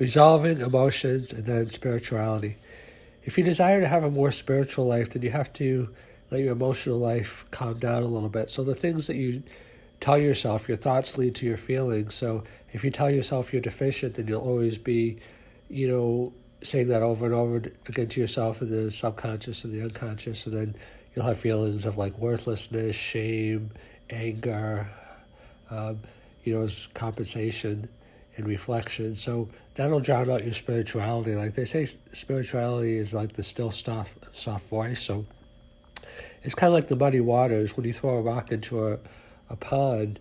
resolving emotions, and then spirituality. If you desire to have a more spiritual life, then you have to let your emotional life calm down a little bit. So the things that you tell yourself, your thoughts lead to your feelings. So if you tell yourself you're deficient, then you'll always be, saying that over and over again to yourself in the subconscious and the unconscious. And then you'll have feelings of like worthlessness, shame, anger, as compensation and reflection. So that'll drown out your spirituality. Like they say, spirituality is like the still soft voice. So it's kind of like the muddy waters. When you throw a rock into a pond,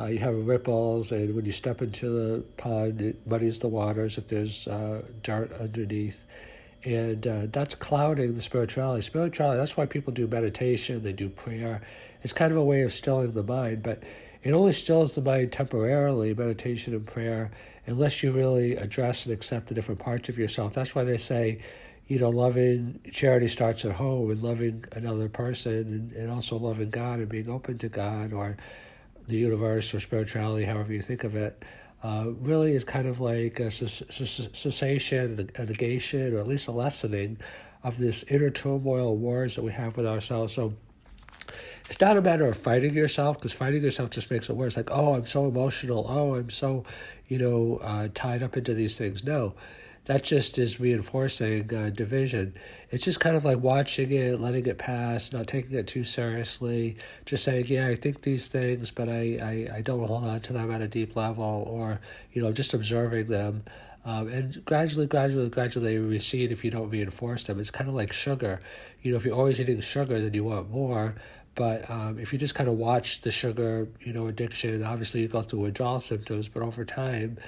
you have ripples, and when you step into the pond, it muddies the waters if there's dirt underneath. And that's clouding the spirituality. Spirituality, that's why people do meditation, they do prayer. It's kind of a way of stilling the mind, but it only stills the mind temporarily, meditation and prayer, unless you really address and accept the different parts of yourself. That's why they say, loving charity starts at home, and loving another person, and also loving God and being open to God or the universe or spirituality, however you think of it, really is kind of like a cessation, a negation, or at least a lessening of this inner turmoil wars that we have with ourselves. So it's not a matter of fighting yourself, because fighting yourself just makes it worse. Like, oh, I'm so emotional. Oh, I'm so, tied up into these things. No, that just is reinforcing division. It's just kind of like watching it, letting it pass, not taking it too seriously, just saying, yeah, I think these things, but I don't hold on to them at a deep level, or, just observing them. And gradually they recede if you don't reinforce them. It's kind of like sugar. If you're always eating sugar, then you want more. But if you just kind of watch the sugar, addiction, obviously you go through withdrawal symptoms, but over time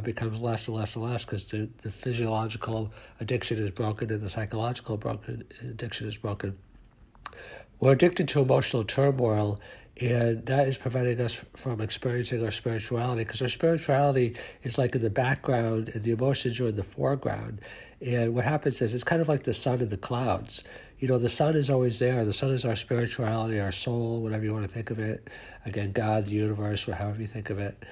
becomes less and less and less, because the physiological addiction is broken and the psychological addiction is broken. We're addicted to emotional turmoil, and that is preventing us from experiencing our spirituality, because our spirituality is like in the background and the emotions are in the foreground. And what happens is it's kind of like the sun in the clouds. The sun is always there. The sun is our spirituality, our soul, whatever you want to think of it. Again, God, the universe, or however you think of it.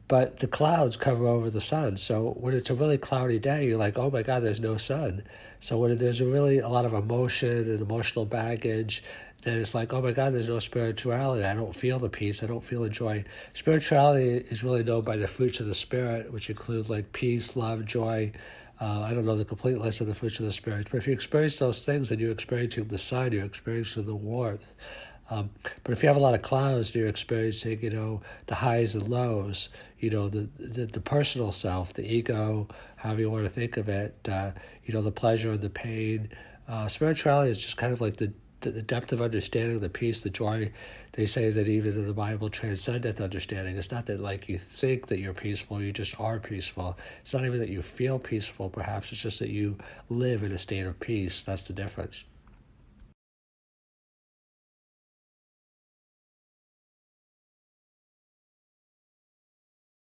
But the clouds cover over the sun. So when it's a really cloudy day, you're like, oh my God, there's no sun. So when there's a lot of emotion and emotional baggage, then it's like, oh my God, there's no spirituality. I don't feel the peace. I don't feel the joy. Spirituality is really known by the fruits of the Spirit, which include like peace, love, joy. I don't know the complete list of the fruits of the Spirit, but if you experience those things, then you're experiencing the sun, you're experiencing the warmth. But if you have a lot of clouds, you're experiencing, the highs and lows, the personal self, the ego, however you want to think of it, the pleasure and the pain. Spirituality is just kind of like the depth of understanding, the peace, the joy. They say that even in the Bible, transcendent understanding. It's not that like you think that you're peaceful, you just are peaceful. It's not even that you feel peaceful, perhaps. It's just that you live in a state of peace. That's the difference.